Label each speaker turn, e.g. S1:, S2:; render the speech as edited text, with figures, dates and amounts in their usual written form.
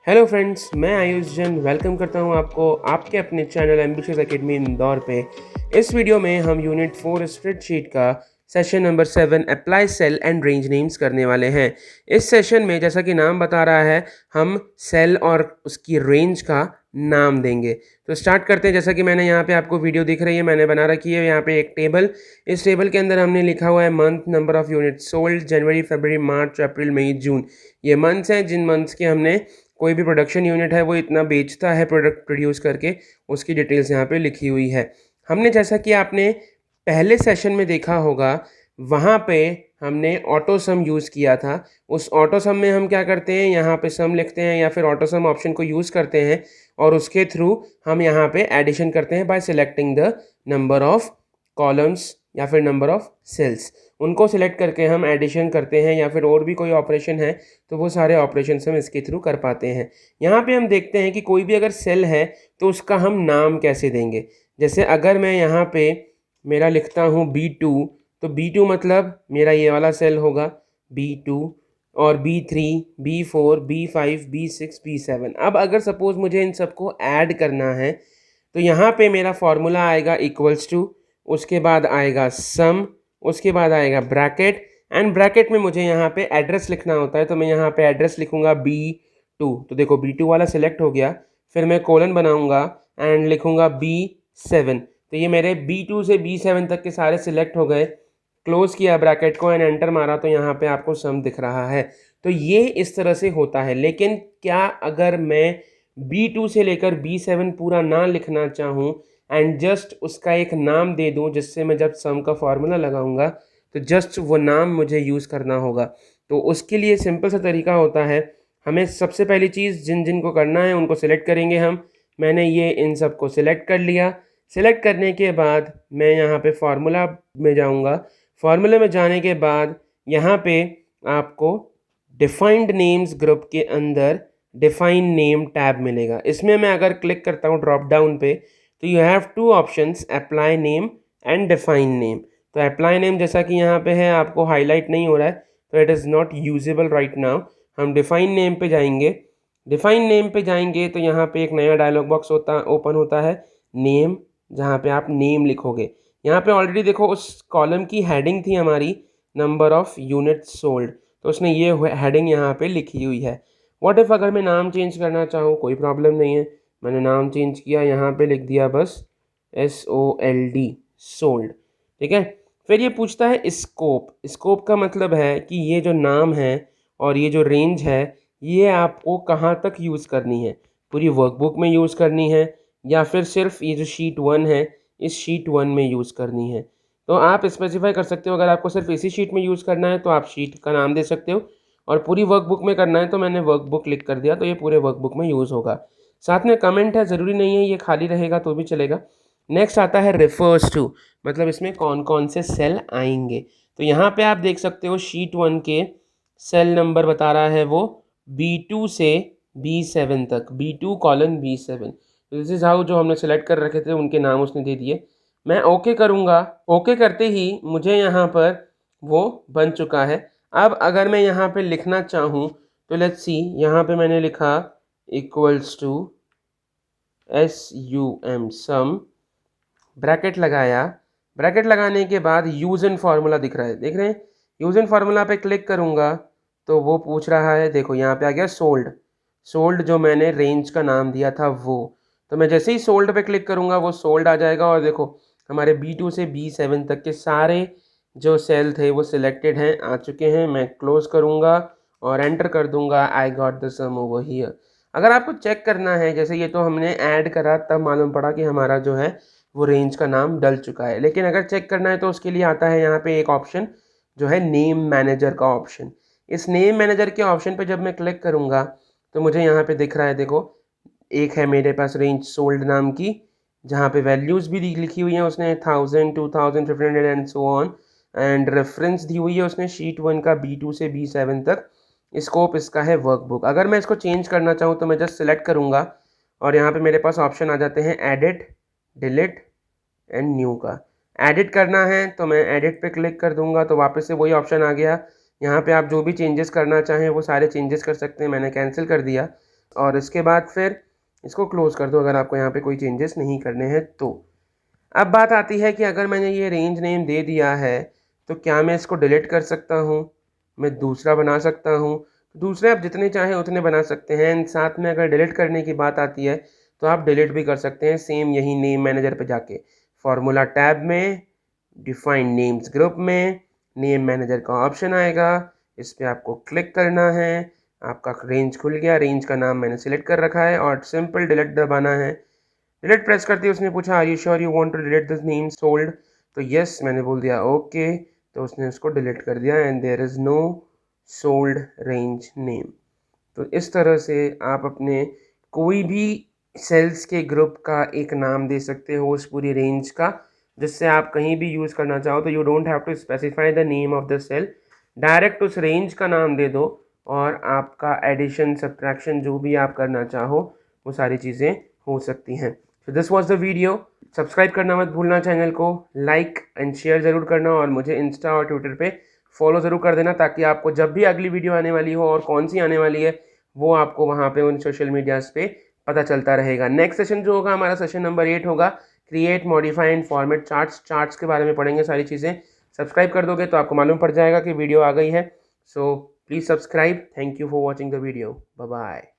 S1: Hello friends, मैं Ayush Jain welcome करता हूं आपको आपके अपने चैनल एम्बिशियस एकेडमी इंदौर पे। इस वीडियो में हम यूनिट 4 स्प्रेडशीट का session number 7 apply cell and range names करने वाले हैं। इस सेशन में जैसा कि नाम बता रहा है, हम सेल और उसकी रेंज का नाम देंगे। तो स्टार्ट करते हैं। जैसा कि मैंने यहाँ पे आपको वीडियो दिख रही है, मैंने बना रखी है यहाँ पे एक टेबल। इस टेबल के अंदर हमने लिखा हुआ है month, number of unit sold, जनवरी, फरवरी, मार्च, अप्रैल, मई, जून। ये मंथ्स हैं जिन मंथ्स के हमने कोई भी प्रोडक्शन यूनिट है वो इतना बेचता है प्रोडक्ट प्रोड्यूस करके, उसकी डिटेल्स यहाँ पे लिखी हुई है। हमने जैसा कि आपने पहले सेशन में देखा होगा, वहाँ पे हमने ऑटो सम यूज़ किया था। उस ऑटो सम में हम क्या करते हैं, यहाँ पे सम लिखते हैं या फिर ऑटो सम ऑप्शन को यूज़ करते हैं और उसके थ्रू हम यहाँ पे एडिशन करते हैं bye selecting the number of columns या फिर नंबर ऑफ सेल्स। उनको सिलेक्ट करके हम एडिशन करते हैं या फिर और भी कोई ऑपरेशन है तो वो सारे ऑपरेशन हम इसके थ्रू कर पाते हैं। यहाँ पे हम देखते हैं कि कोई भी अगर सेल है तो उसका हम नाम कैसे देंगे। जैसे अगर मैं यहाँ पे मेरा लिखता हूँ B2, तो B2 मतलब मेरा ये वाला सेल होगा B2, और B3, B4, B5, B6, B7। अब अगर सपोज़ मुझे इन सबको ऐड करना है तो यहाँ पे मेरा फॉर्मूला आएगा इक्वल्स टू, उसके बाद आएगा सम, उसके बाद आएगा ब्रैकेट, एंड ब्रैकेट में मुझे यहाँ पे एड्रेस लिखना होता है तो मैं यहाँ पे एड्रेस लिखूँगा B2। तो देखो B2 वाला सिलेक्ट हो गया, फिर मैं कोलन बनाऊँगा एंड लिखूँगा B7। तो ये मेरे B2 से B7 तक के सारे सिलेक्ट हो गए। क्लोज किया ब्रैकेट को एंड एंटर मारा तो यहाँ पे आपको सम दिख रहा है। तो ये इस तरह से होता है। लेकिन क्या अगर मैं B2 से लेकर B7 पूरा ना लिखना चाहूँ एंड जस्ट उसका एक नाम दे दूँ, जिससे मैं जब सम का फॉर्मूला लगाऊंगा तो जस्ट वो नाम मुझे यूज़ करना होगा। तो उसके लिए सिंपल सा तरीका होता है, हमें सबसे पहली चीज़ जिन जिन को करना है उनको सिलेक्ट करेंगे हम। मैंने ये इन सब को सिलेक्ट कर लिया। सिलेक्ट करने के बाद मैं यहाँ पे फार्मूला में जाऊँगा। फार्मूले में जाने के बाद यहाँ पे आपको डिफाइंड नेम्स ग्रुप के अंदर डिफाइन नेम टैब मिलेगा। इसमें मैं अगर क्लिक करता हूँ ड्रॉप डाउन पे तो you have two options, apply name and define name. तो अप्लाई नेम जैसा कि यहाँ पे है आपको हाईलाइट नहीं हो रहा है तो it is not usable right now. हम डिफाइन नेम पे जाएंगे। डिफाइन नेम पे जाएंगे तो यहाँ पे एक नया डायलॉग बॉक्स ओपन होता है, नेम, जहाँ पे आप नेम लिखोगे। यहाँ पे ऑलरेडी देखो उस कॉलम की हेडिंग थी हमारी नंबर ऑफ यूनिट सोल्ड, तो उसने ये हेडिंग यहाँ पे लिखी हुई है। व्हाट इफ़ अगर मैं नाम चेंज करना चाहूँ, कोई प्रॉब्लम नहीं है। मैंने नाम चेंज किया, यहाँ पे लिख दिया बस SOLD, सोल्ड। ठीक है। फिर ये पूछता है स्कोप। स्कोप का मतलब है कि ये जो नाम है और ये जो रेंज है ये आपको कहाँ तक यूज़ करनी है, पूरी वर्कबुक में यूज़ करनी है या फिर सिर्फ ये जो शीट 1 है इस शीट 1 में यूज़ करनी है। तो आप स्पेसिफाई कर सकते हो। अगर आपको सिर्फ इसी शीट में यूज़ करना है तो आप शीट का नाम दे सकते हो, और पूरी वर्कबुक में करना है तो मैंने वर्कबुक लिख कर दिया, तो ये पूरे वर्कबुक में यूज़ होगा। साथ में कमेंट है, ज़रूरी नहीं है ये खाली रहेगा तो भी चलेगा। नेक्स्ट आता है रेफर्स टू, मतलब इसमें कौन कौन से सेल आएंगे। तो यहाँ पे आप देख सकते हो शीट 1 के सेल नंबर बता रहा है वो B2 से B7 तक, B2 colon B7। This is how जो हमने सेलेक्ट कर रखे थे उनके नाम उसने दे दिए। मैं ओके करूँगा। ओके करते ही मुझे यहाँ पर वो बन चुका है। अब अगर मैं यहाँ पे लिखना चाहूँ तो लेट्स सी, यहाँ पे मैंने लिखा equals to SUM, sum, bracket लगाया। ब्रैकेट लगाने के बाद यूज़ इन फार्मूला दिख रहा है, देख रहे हैं। यूज़ इन फार्मूला पे क्लिक करूँगा तो वो पूछ रहा है, देखो यहाँ पे आ गया सोल्ड। सोल्ड जो मैंने रेंज का नाम दिया था वो, तो मैं जैसे ही सोल्ड पे क्लिक करूँगा वो सोल्ड आ जाएगा। और देखो हमारे B2 से B7 तक के सारे जो सेल थे वो सिलेक्टेड हैं, आ चुके हैं। मैं क्लोज करूँगा और एंटर कर दूँगा, I got the sum over here. अगर आपको चेक करना है, जैसे ये तो हमने ऐड करा तब मालूम पड़ा कि हमारा जो है वो रेंज का नाम डल चुका है। लेकिन अगर चेक करना है तो उसके लिए आता है यहाँ पे एक ऑप्शन जो है नेम मैनेजर का ऑप्शन। इस नेम मैनेजर के ऑप्शन पे जब मैं क्लिक करूँगा तो मुझे यहाँ पे दिख रहा है, देखो एक है मेरे पास रेंज सोल्ड नाम की, जहाँ पे वैल्यूज़ भी लिखी हुई हैं उसने 1000, 2000, 1500 and so on, and reference दी हुई है उसने शीट 1 का B2 से B7 तक। स्कोप इसका है वर्कबुक। अगर मैं इसको चेंज करना चाहूँ तो मैं जस्ट सेलेक्ट करूँगा और यहाँ पे मेरे पास ऑप्शन आ जाते हैं एडिट, डिलीट एंड न्यू का। एडिट करना है तो मैं एडिट पे क्लिक कर दूंगा तो वापस से वही ऑप्शन आ गया। यहाँ पे आप जो भी चेंजेस करना चाहें वो सारे चेंजेस कर सकते हैं। मैंने कैंसिल कर दिया। और इसके बाद फिर इसको क्लोज़ कर दो अगर आपको यहाँ पे कोई चेंजेस नहीं करने हैं तो। अब बात आती है कि अगर मैंने ये रेंज नेम दे दिया है तो क्या मैं इसको डिलीट कर सकता हूँ, मैं दूसरा बना सकता हूँ। दूसरे आप जितने चाहें उतने बना सकते हैं। एंड साथ में अगर डिलीट करने की बात आती है तो आप डिलीट भी कर सकते हैं, सेम यही नेम मैनेजर पे जाके फार्मूला टैब में डिफाइन नेम्स ग्रुप में नेम मैनेजर का ऑप्शन आएगा, इस पर आपको क्लिक करना है। आपका रेंज खुल गया, रेंज का नाम मैंने सिलेक्ट कर रखा है और सिंपल डिलीट दबाना है। डिलीट प्रेस करते ही उसने पूछा are you sure you want to delete this name sold, तो यस मैंने बोल दिया ओके, तो उसने उसको डिलीट कर दिया and there is no sold range name. तो इस तरह से आप अपने कोई भी सेल्स के ग्रुप का एक नाम दे सकते हो उस पूरी रेंज का, जिससे आप कहीं भी यूज़ करना चाहो तो you don't have to specify the name of the cell, direct उस रेंज का नाम दे दो और आपका एडिशन सब्ट्रैक्शन जो भी आप करना चाहो वो सारी चीज़ें हो सकती हैं। So this was the video. Subscribe करना मत भूलना चैनल को, लाइक एंड शेयर ज़रूर करना और मुझे इंस्टा और ट्विटर पे फॉलो ज़रूर कर देना ताकि आपको जब भी अगली वीडियो आने वाली हो और कौन सी आने वाली है वो आपको वहाँ पे उन सोशल मीडियाज़ पे पता चलता रहेगा। नेक्स्ट सेशन जो होगा हमारा सेशन नंबर 8 होगा, create modify and format charts. Charts के बारे में पढ़ेंगे सारी चीज़ें। सब्सक्राइब कर दोगे तो आपको मालूम पड़ जाएगा कि वीडियो आ गई है। So please subscribe. Thank you for watching the video. Bye bye.